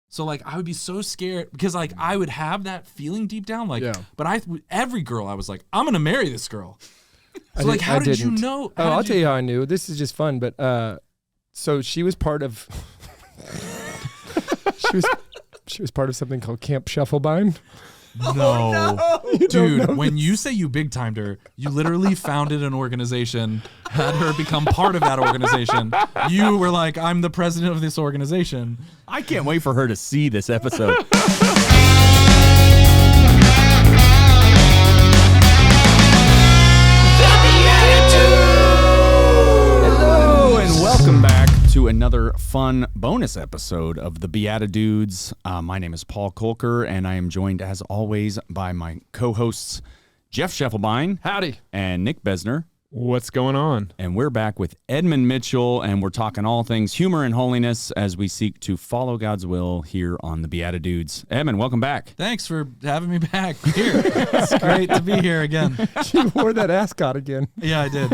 So like I would be so scared because like I would have that feeling deep down, like, but every girl I was like, I'm gonna marry this girl. So like, how did you know? I'll tell you how I knew. This is just fun, but so she was part of. she was part of something called Camp Shufflebine. No. Dude, when you say you big timed her, you literally founded an organization, had her become part of that organization. You were like, I'm the president of this organization. I can't wait for her to see this episode. Hello and welcome back to another fun bonus episode of the BeatiDudes. My name is Paul Kolker, and I am joined, as always, by my co-hosts, Jeff Scheffelbein. Howdy. And Nick Besner. What's going on? And we're back with Edmund Mitchell, and we're talking all things humor and holiness as we seek to follow God's will here on the BeatiDudes. Edmund, welcome back. Thanks for having me back here. It's great to be here again. You wore that ascot again. Yeah, I did.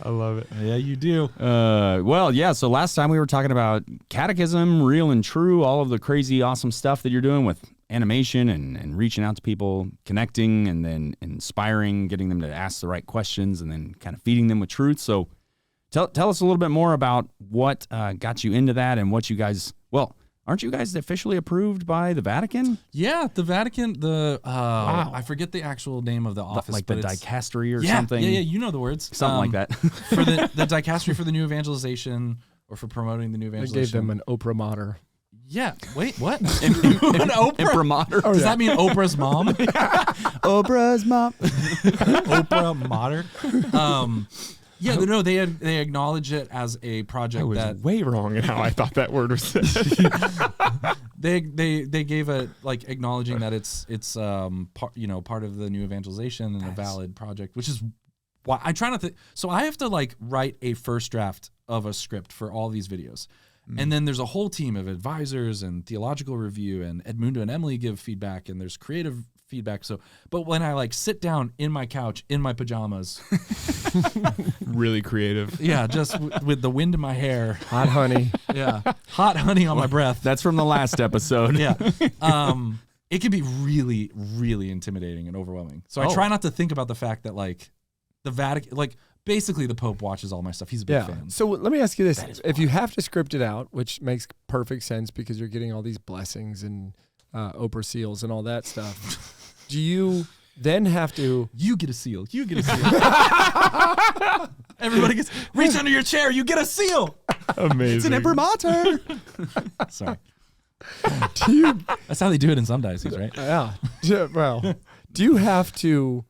I love it. Yeah, you do. So last time we were talking about Catechism, real and true, all of the crazy, awesome stuff that you're doing with animation and reaching out to people, connecting, and then inspiring, getting them to ask the right questions, and then kind of feeding them with truth. So tell us a little bit more about what got you into that and what you guys, aren't you guys officially approved by the Vatican? Yeah, the Vatican, wow. I forget the actual name of the office. Like the Dicastery or something? Yeah, you know the words. Something like that. For the Dicastery for the new evangelization, or for promoting the new evangelization. I gave them an Oprah Mater. Yeah. Wait, what? An Oprah Mater. Does that mean Oprah's mom? Oprah's mom. Oprah Mater. No, they acknowledge it as a project. I was way wrong in how I thought that word was said. they gave a acknowledging that it's part of the new evangelization and a valid project, which is why I try not to. So I have to write a first draft of a script for all these videos. And then there's a whole team of advisors and theological review, and Edmundo and Emily give feedback, and there's creative feedback. But when I sit down in my couch in my pajamas, Really creative. yeah, just with the wind in my hair, Hot honey. yeah, hot honey on my breath. That's from the last episode. Yeah, it can be really, really intimidating and overwhelming. So I try not to think about the fact that the Vatican, basically, the Pope watches all my stuff. He's a big fan. So let me ask you this. If you have to script it out, which makes perfect sense because you're getting all these blessings and Oprah seals and all that stuff, do you then have to... You get a seal. You get a seal. Everybody gets... Reach under your chair. You get a seal. Amazing. It's an Imprimatur. Sorry. That's how they do it in some dioceses, right? Yeah. Well, do you have to...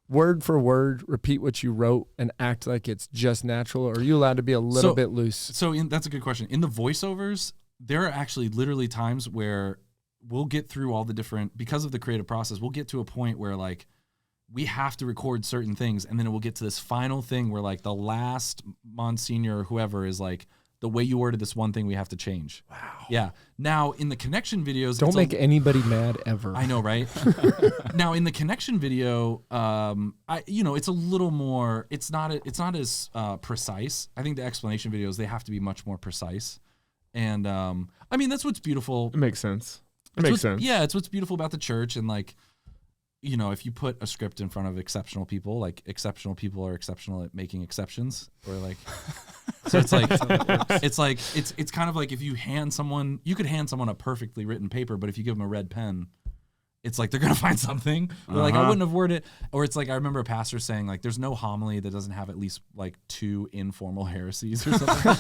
word for word, repeat what you wrote and act like it's just natural, or are you allowed to be a little bit loose? So that's a good question. In the voiceovers, there are actually literally times where we'll get through all the different, because of the creative process, we'll get to a point where we have to record certain things, and then it will get to this final thing where the last Monsignor or whoever is the way you worded this one thing, we have to change. Wow. Yeah. Now, in the connection videos... Don't make anybody mad ever. I know, right? Now, in the connection video, it's a little more... It's not as precise. I think the explanation videos, they have to be much more precise. And, that's what's beautiful. It makes sense. Yeah, it's what's beautiful about the church. And, if you put a script in front of exceptional people, exceptional people are exceptional at making exceptions, or so it's it's kind of like if you could hand someone a perfectly written paper, but if you give them a red pen, it's they're gonna find something. Or I wouldn't have worded it, or it's I remember a pastor saying there's no homily that doesn't have at least 2 informal heresies or something,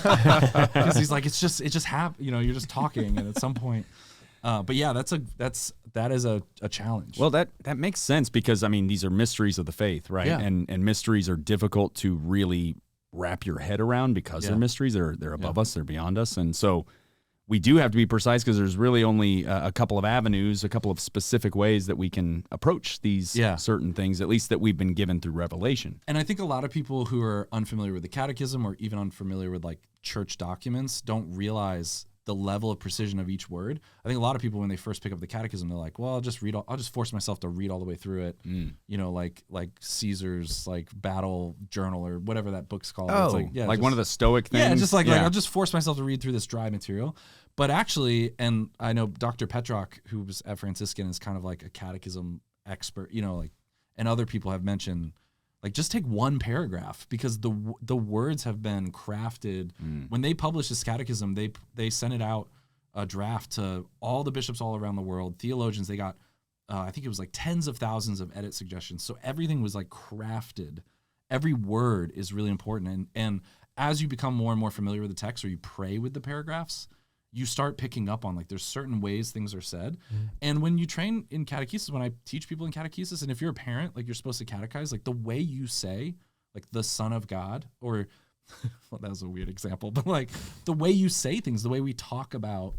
because he's it just happens. You're just talking, and at some point. But yeah, that is a challenge. Well, that makes sense because these are mysteries of the faith, right? Yeah. And mysteries are difficult to really wrap your head around because they're mysteries. They're above us. They're beyond us, and so we do have to be precise because there's really only a couple of avenues, a couple of specific ways that we can approach these certain things, at least that we've been given through revelation. And I think a lot of people who are unfamiliar with the Catechism or even unfamiliar with church documents don't realize the level of precision of each word. I think a lot of people, when they first pick up the Catechism, they're like, well, I'll just force myself to read all the way through it. You know, like Caesar's like battle journal or whatever that book's called. Oh, it's like, yeah, like one of the Stoic things. Yeah, just like I'll just force myself to read through this dry material. But actually, and I know Dr. Petrock, who was at Franciscan, is kind of like a catechism expert, you know, like, and other people have mentioned, like, just take one paragraph, because the words have been crafted. When they published this catechism, they sent it out, a draft, to all the bishops all around the world, theologians. They got, I think it was like tens of thousands of edit suggestions. So everything was like crafted. Every word is really important. And as you become more and more familiar with the text, or you pray with the paragraphs, you start picking up on, like, there's certain ways things are said. And when you train in catechesis, when I teach people in catechesis, and if you're a parent, like, you're supposed to catechize, like, the way you say, like, the Son of God, or, well, that was a weird example, but, like, the way you say things, the way we talk about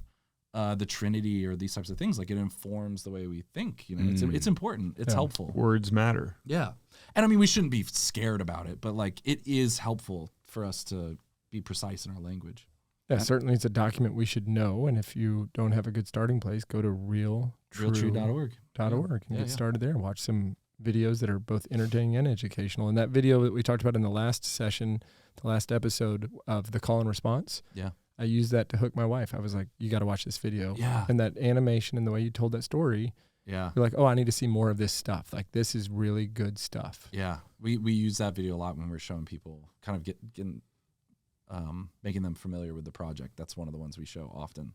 the Trinity or these types of things, like, it informs the way we think, you know, it's important. It's helpful. Words matter. Yeah. And I mean, we shouldn't be scared about it, but, like, it is helpful for us to be precise in our language. Yeah, certainly it's a document we should know. And if you don't have a good starting place, go to realtrue.org. .org and get started there. Watch some videos that are both entertaining and educational. And that video that we talked about in the last session, the last episode of the call and response, I used that to hook my wife. I was like, you got to watch this video. Yeah. And that animation and the way you told that story, you're like, oh, I need to see more of this stuff. Like, this is really good stuff. Yeah. We use that video a lot when we're showing people, kind of getting making them familiar with the project. That's one of the ones we show often.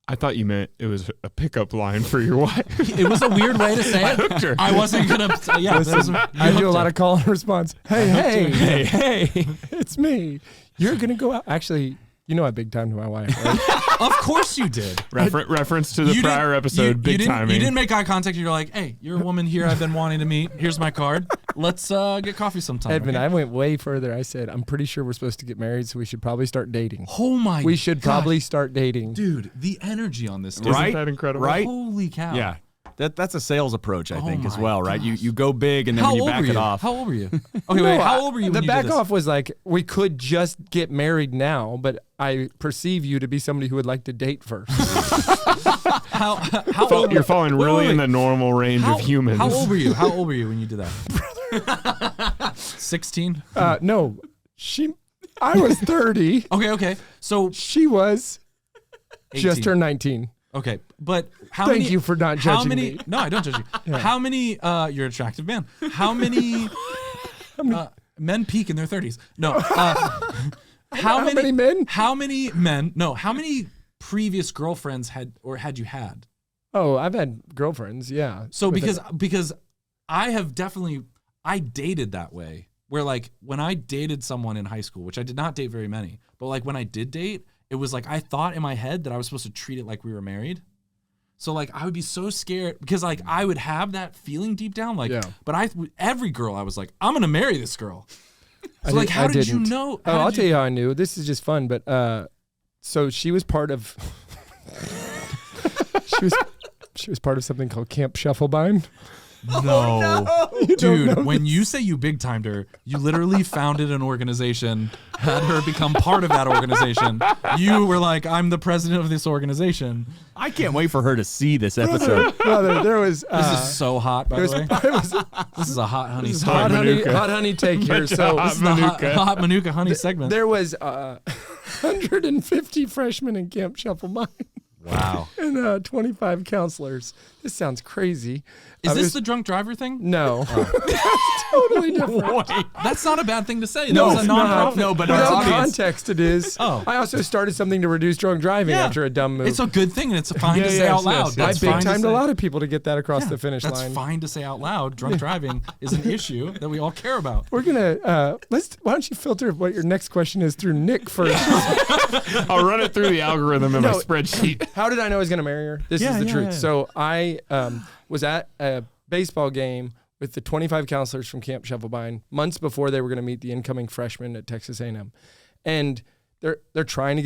I thought you meant it was a pickup line for your wife. It was a weird way to say it. I hooked her. I wasn't going to, Listen, I do a lot of call and response. Hey, it's me. You're going to go out. Actually, you know I big timed my wife, right? Of course you did. Reference to the prior episode, big timing. You didn't make eye contact. You're like, hey, you're a woman here I've been wanting to meet. Here's my card. Let's get coffee sometime. Edmund, okay? I went way further. I said, I'm pretty sure we're supposed to get married, so we should probably start dating. Oh my God. We should probably start dating. Dude, the energy on this. Isn't that incredible? Right? Holy cow. Yeah. That's a sales approach, I think, as my well, right? You go big, and then when you back it off. How old were you? Okay, wait. How old were you? The when you back did this? off was like, we could just get married now, but I perceive you to be somebody who would like to date first. How old? You're falling really in the normal range of humans. How old were you? How old were you when you did that? 16? No, I was 30. Okay. So She was 18. just turned 19. Okay, but Thank you for not judging me. No, I don't judge you. Yeah. How many? You're an attractive man. How many men peak in their 30s? No. How many men? How many men? No. How many previous girlfriends had you had? Oh, I've had girlfriends. Yeah. So because I have definitely dated that way. Where, like, when I dated someone in high school, which I did not date very many, but like when I did date, it was like I thought in my head that I was supposed to treat it like we were married. So, like, I would be so scared because, like, I would have that feeling deep down, like, but every girl I was like, I'm gonna marry this girl. So, like, how did you know? I'll tell you how I knew. This is just fun, but so she was part of. she was part of something called Camp Shufflebein. No. Dude, when you say you big timed her, you literally founded an organization, had her become part of that organization. You were like, I'm the president of this organization. I can't wait for her to see this episode. Brother, there was. This is so hot, by the way. This is a hot honey story. Hot honey take here. So this is the hot Manuka honey segment. There was 150 freshmen in Camp Shufflebein. Wow. And 25 counselors. This sounds crazy. Is this the drunk driver thing? No. That's totally different. Wait, that's not a bad thing to say. No, that was a non-profit. No, but without context it is. Oh. I also started something to reduce drunk driving after a dumb move. It's a good thing, and it's fine to say out loud. I big timed a lot of people to get that across the finish line. That's fine to say out loud. Drunk driving is an issue that we all care about. We're gonna why don't you filter what your next question is through Nick first? I'll run it through the algorithm in my spreadsheet. How did I know I was gonna marry her? This is the truth. Yeah. So I was at a baseball game with the 25 counselors from Camp Shufflebein months before they were going to meet the incoming freshmen at Texas A&M, and they're trying to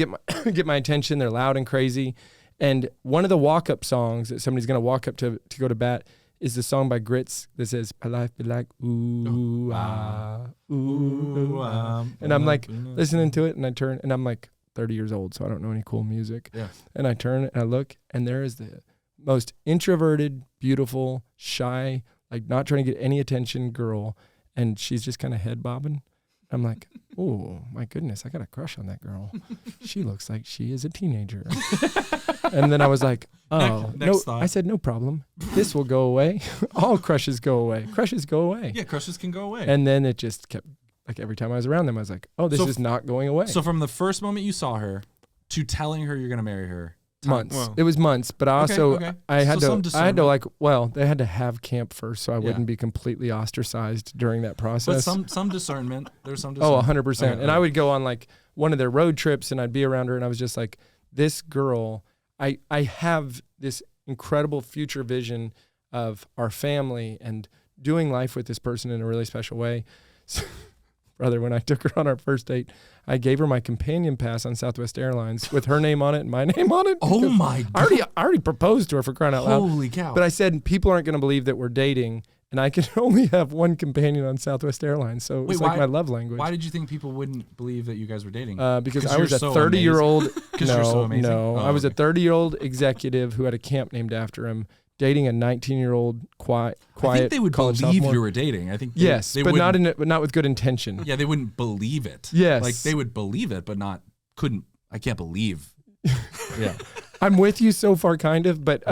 get my attention. They're loud and crazy, and one of the walk-up songs that somebody's going to walk up to go to bat is the song by Grits that says "My life be like ooh ah ooh ah," and I'm like listening to it, and I turn and I'm like, 30 years old, so I don't know any cool music. Yeah. And I turn and I look, and there is the most introverted, beautiful, shy, like not trying to get any attention girl, and she's just kind of head bobbing. I'm like, oh my goodness, I got a crush on that girl. She looks like she is a teenager. And then I was like, oh, next no. thought. I said, no problem. This will go away. All crushes go away. Crushes go away. Yeah, crushes can go away. And then it just kept, like every time I was around them, I was like, oh, this is not going away. So from the first moment you saw her to telling her you're going to marry her. Months. Well. It was months, but I also I had to like, well, they had to have camp first, so I wouldn't be completely ostracized during that process. But some discernment. There's some Oh, discernment. 100%. Okay. And I would go on like one of their road trips, and I'd be around her, and I was just like, this girl, I have this incredible future vision of our family and doing life with this person in a really special way. So, brother, when I took her on our first date, I gave her my companion pass on Southwest Airlines with her name on it and my name on it. Oh my God. I already proposed to her, for crying out loud. Holy cow. But I said, people aren't going to believe that we're dating, and I can only have one companion on Southwest Airlines. So it's like my love language. Why did you think people wouldn't believe that you guys were dating? Because I was a so 30-year-old. Because you're so amazing? No, Oh, I was a okay. 30-year-old executive who had a camp named after him, dating a 19-year-old quiet I think they would college believe sophomore. you were dating. I think Yes, they but wouldn't- not with good intention. Yeah, they wouldn't believe it. Yes. Like they would believe it, but couldn't. I can't believe. Yeah. I'm with you so far, kind of, but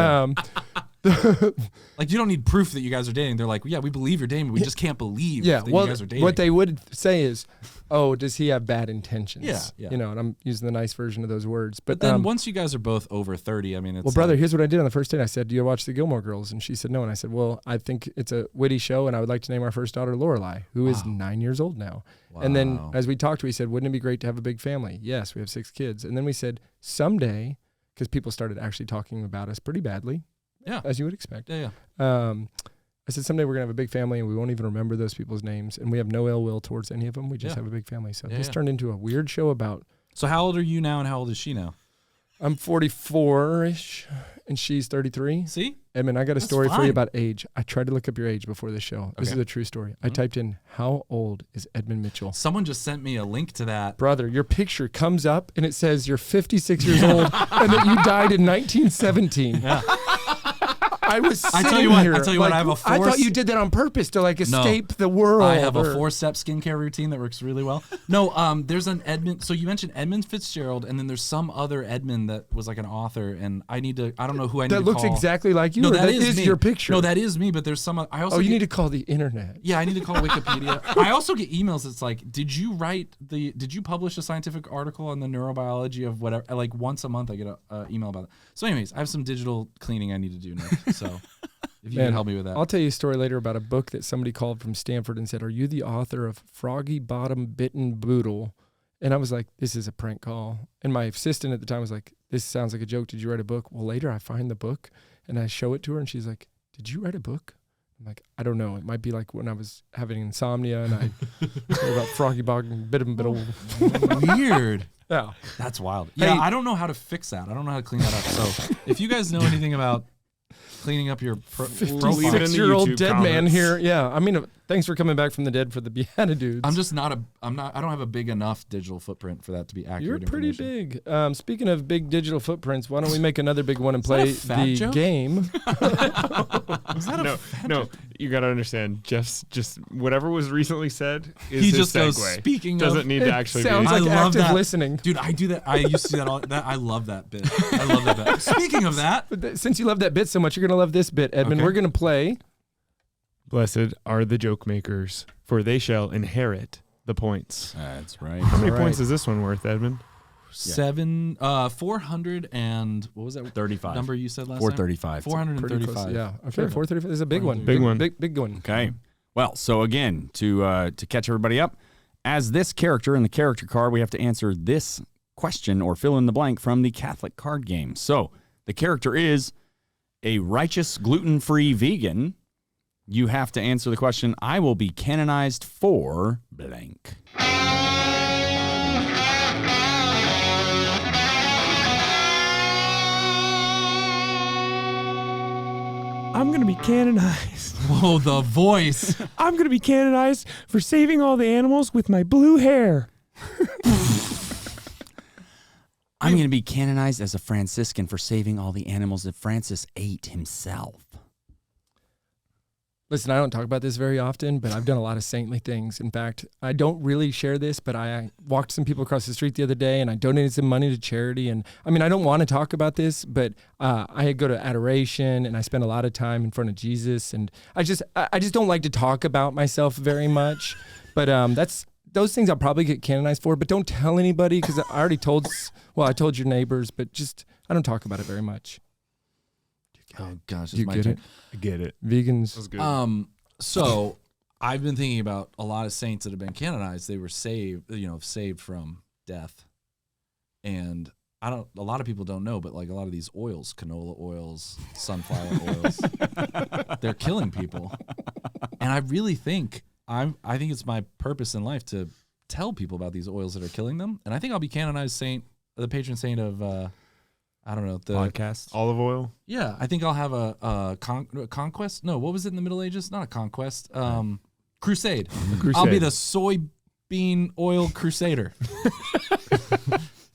Like you don't need proof that you guys are dating. They're like, yeah, we believe you're dating, but we just can't believe that you guys are dating. what they would say is, oh, does he have bad intentions? Yeah. You know, and I'm using the nice version of those words. But then once you guys are both over 30, I mean, it's well, brother, here's what I did on the first date. I said, do you watch the Gilmore Girls? And she said no. And I said, well, I think it's a witty show, and I would like to name our first daughter Lorelai, who is 9 years old now. Wow. And then as we talked, we said, wouldn't it be great to have a big family? Yes, we have 6 kids. And then we said, someday, because people started actually talking about us pretty badly, as you would expect. Yeah. I said, someday we're going to have a big family, and we won't even remember those people's names, and we have no ill will towards any of them. We just have a big family. So this turned into a weird show about... So how old are you now, and how old is she now? I'm 44-ish, and she's 33. See? Edmund, I got a That's story for fine. you about age. I tried to look up your age before the show. This Okay. is a true story. I typed in, how old is Edmund Mitchell? Someone just sent me a link to that. Brother, your picture comes up, and it says you're 56 years old, and that you died in 1917. Yeah. I was sitting I tell you what, here, I have a I thought you did that on purpose to like escape the world. I have a 4-step skincare routine that works really well. No, there's an Edmund. So you mentioned Edmund Fitzgerald, and then there's some other Edmund that was like an author, and I don't know who I need to call. That looks exactly like you. No, or that is me. your picture. No, that is me, but there's some. I also you need to call the internet. Yeah, I need to call Wikipedia. I also get emails that's like, did you publish a scientific article on the neurobiology of whatever? Like once a month I get an email about it. So anyways, I have some digital cleaning I need to do now. So if you can help me with that. I'll tell you a story later about a book that somebody called from Stanford and said, are you the author of Froggy Bottom Bitten Boodle? And I was like, this is a prank call. And my assistant at the time was like, this sounds like a joke. Did you write a book? Well, later I find the book and I show it to her and she's like, did you write a book? I'm like, I don't know. It might be like when I was having insomnia and I wrote about Froggy Bottom Bitten Boodle. Weird. Yeah. That's wild. Yeah, Hey. I don't know how to fix that. I don't know how to clean that up. So if you guys know anything about cleaning up your Leave it profile, in the 56-year-old YouTube dead man comments. here. Yeah. I mean, thanks for coming back from the dead for the BeatiDudes. I don't have a big enough digital footprint for that to be accurate. You're pretty information. big. Speaking of big digital footprints, why don't we make another big one and play that a fat the joke? game? No, you got to understand. Just whatever was recently said is He his just goes, segue. speaking Doesn't of, need to actually Sounds be. like I love active that. listening. Dude, I do that. I used to do that all. I love that bit. I love that bit. Speaking of that, But since you love that bit so much, you're going to love this bit, Edmund. Okay. We're going to play. Blessed are the joke makers, for they shall inherit the points. That's right. How many All right. points is this one worth, Edmund? 400 and what was that 35. number you said last 435. time? Pretty 435. close. Yeah. Okay. Sure. 435 this is a big one. Big one. Big one. Okay. Well, so again, to catch everybody up, as this character in the character card, we have to answer this question or fill in the blank from the Catholic card game. So the character is a righteous gluten-free vegan. You have to answer the question, I will be canonized for blank. I'm going to be canonized. Whoa, the voice. I'm going to be canonized for saving all the animals with my blue hair. I'm going to be canonized as a Franciscan for saving all the animals that Francis ate himself. Listen, I don't talk about this very often, but I've done a lot of saintly things. In fact, I don't really share this, but I walked some people across the street the other day and I donated some money to charity. And I mean, I don't want to talk about this, but I go to adoration and I spend a lot of time in front of Jesus. And I just don't like to talk about myself very much. But those things I'll probably get canonized for, but don't tell anybody because I already told, I told your neighbors, but I don't talk about it very much. Oh gosh, Do you get it? I get it. Vegans. That was good. So I've been thinking about a lot of saints that have been canonized. They were saved from death. And a lot of people don't know, but like a lot of these oils, canola oils, sunflower oils, they're killing people. And I really think I think it's my purpose in life to tell people about these oils that are killing them. And I think I'll be canonized the patron saint of I don't know, the Podcast. Olive oil. Yeah, I think I'll have a conquest. No, what was it in the Middle Ages? Not a conquest. Crusade. I'll be the soybean oil crusader.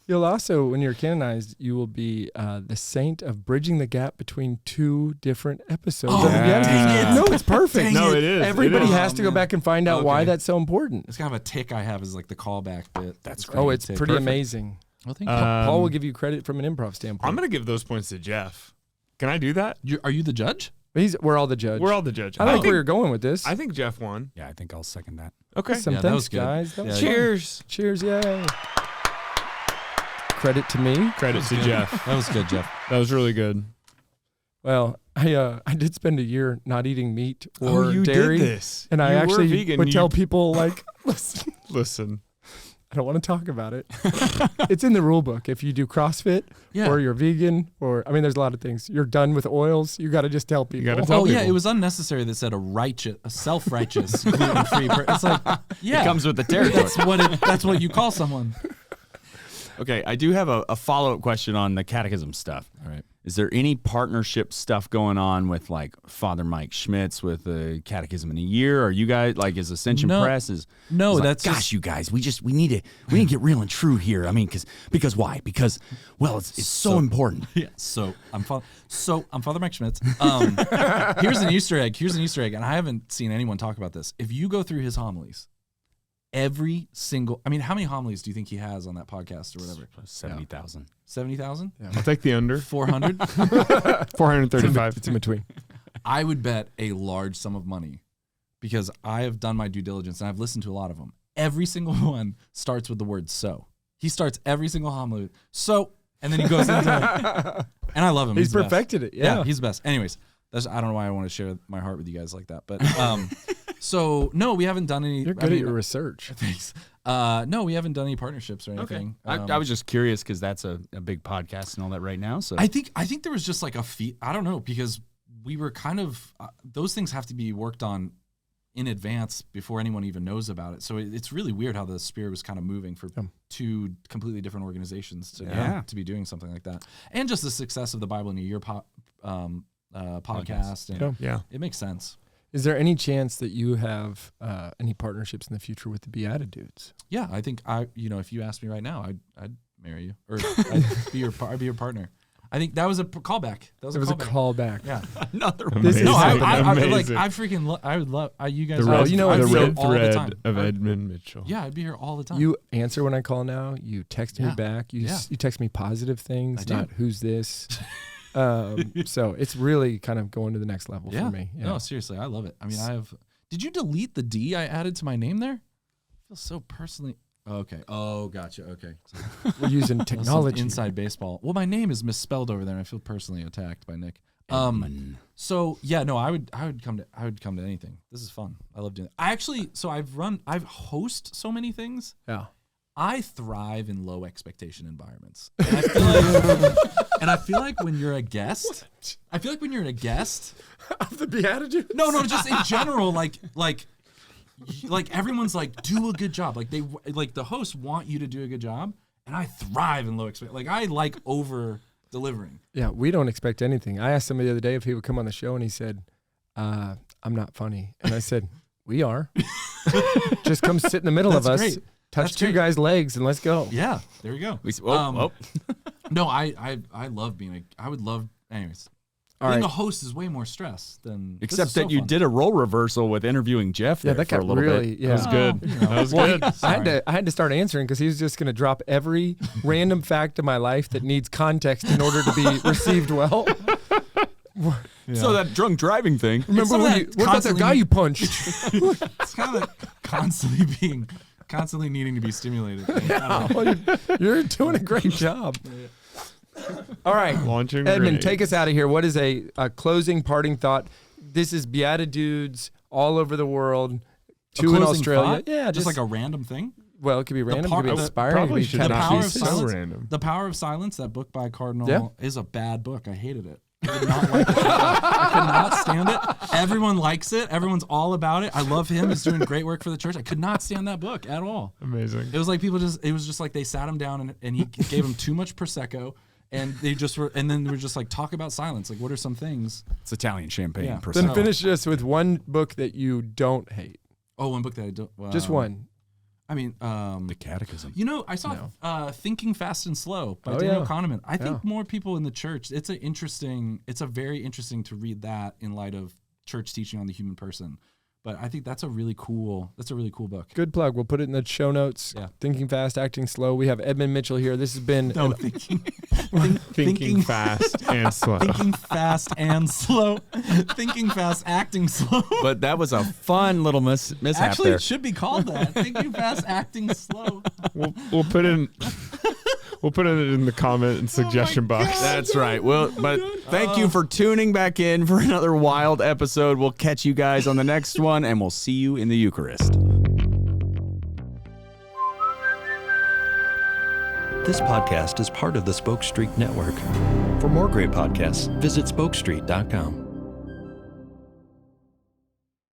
You'll also, when you're canonized, you will be the saint of bridging the gap between two different episodes. Oh, of the Beatitudes. No, it's perfect. No, it is. Everybody It is. has to go back and find out why that's so important. It's kind of a tick I have is like the callback bit. That's Oh, it's pretty amazing. Well, thank you. Paul will give you credit from an improv standpoint. I'm going to give those points to Jeff. Can I do that? Are you the judge? We're all the judge. We're all the judge. I like where you're going with this. I think Jeff won. Yeah, I think I'll second that. Okay. Some Yeah, that thanks, was good. guys. That was Yeah, fun. Cheers. Cheers, yay. Credit to me. Credit to Jeff. That was good, Jeff. That was really good. Well, I did spend a year not eating meat or you dairy. did this. And I You were actually vegan. would You- tell people, like, Listen. I don't want to talk about it. It's in the rule book. If you do CrossFit or you're vegan there's a lot of things. You're done with oils. You got to just tell people. gotta tell Oh yeah, people. it was unnecessary that said a self-righteous gluten-free. It's like It comes with the territory. that's what you call someone. Okay, I do have a follow-up question on the catechism stuff. All right. Is there any partnership stuff going on with like Father Mike Schmitz with the Catechism in a Year? Are you guys like is Ascension No. Press is No, like, that's gosh, just- you guys, we need to get real and true here. I mean, because why? Because it's so important. Yeah. So I'm Father Mike Schmitz. Here's an Easter egg, and I haven't seen anyone talk about this. If you go through his homilies, how many homilies do you think he has on that podcast or whatever? 70,000. 70,000? I'll take the under. 400? 435. It's in between. I would bet a large sum of money because I have done my due diligence and I've listened to a lot of them. Every single one starts with the word so. He starts every single homily with so, and then he goes into and I love him. He's the best. perfected it. Yeah. He's the best. Anyways, I don't know why I want to share my heart with you guys like that. But so no, we haven't done any. You're good at your research. Thanks. No, we haven't done any partnerships or Okay. anything. I was just curious because that's a big podcast and all that right now. So I think there was just like I don't know, because we were kind of those things have to be worked on in advance before anyone even knows about it. So it's really weird how the Spirit was kind of moving for two completely different organizations to be doing something like that, and just the success of the Bible in a Year podcast. And it makes sense. Is there any chance that you have any partnerships in the future with the BeatiDudes? Yeah, I think if you asked me right now, I'd marry you or I'd be your partner. I think that was a callback. It was a callback. Yeah. another Amazing. No, I Amazing. I would love you guys. The red, you know what, the I'd be here red all the thread time. of Edmund Mitchell. Yeah, I'd be here all the time. You answer when I call now. You text me back. You text me positive things, I do. not who's this. So it's really kind of going to the next level for me. Yeah. No, seriously, I love it. I mean, did you delete the D I added to my name there? I feel so personally. Okay. Oh, gotcha. Okay. We're using technology. Inside baseball. Well, my name is misspelled over there, and I feel personally attacked by Nick. So yeah, no, I would come to anything. This is fun. I love doing it. I've host so many things. Yeah. I thrive in low expectation environments. And I feel like when you're a guest, of the Beatitudes? no, just in general, like everyone's like, do a good job. Like the hosts want you to do a good job, and I thrive in low expectation. Like I like over delivering. Yeah, we don't expect anything. I asked somebody the other day if he would come on the show, and he said, "I'm not funny." And I said, "We are. Just come sit in the middle of us." Great. touch two guys' legs and let's go. Yeah, there you go. No, I love being I would love, anyways. Being a host is way more stress than. Except that you did a role reversal with interviewing Jeff there for a little bit. Yeah. That was good. That was good. I had to start answering because he was just going to drop every random fact of my life that needs context in order to be received well. Yeah. So that drunk driving thing. Remember what about that guy you punched? It's kind of constantly needing to be stimulated. Well, you're doing a great job. All right, Launching Edmund, grenades. take us out of here. What is a closing parting thought? This is BeatiDudes all over the world. Two in Australia. Thought? Yeah, just like a random thing. Well, it could be random. It could be inspiring. Probably should not be so random. The Power of Silence, that book by Cardinal, is a bad book. I hated it. I did not like it. I could not stand it. Everyone likes it. Everyone's all about it. I love him. He's doing great work for the church. I could not stand that book at all. Amazing. It was like it was just like they sat him down and he gave him too much Prosecco. And they just were, and then we were just like, talk about silence. Like, what are some things? It's Italian champagne. Yeah. Then finish us with one book that you don't hate. Oh, one book that I don't. Just one. I mean, the Catechism. You know, I saw Thinking Fast and Slow by Daniel Kahneman. I think more people in the church. It's a very interesting to read that in light of church teaching on the human person. But I think that's a really cool book. Good plug. We'll put it in the show notes. Yeah. Thinking Fast, Acting Slow. We have Edmund Mitchell here. This has been Thinking fast and slow. Thinking fast and slow. Thinking fast, acting slow. But that was a fun little mishap Actually, there. it should be called that. Thinking fast, acting slow. We'll put it in the comment and suggestion box. That's right. Well, but thank you for tuning back in for another wild episode. We'll catch you guys on the next one, and we'll see you in the Eucharist. This podcast is part of the Spoke Street Network. For more great podcasts, visit spokestreet.com.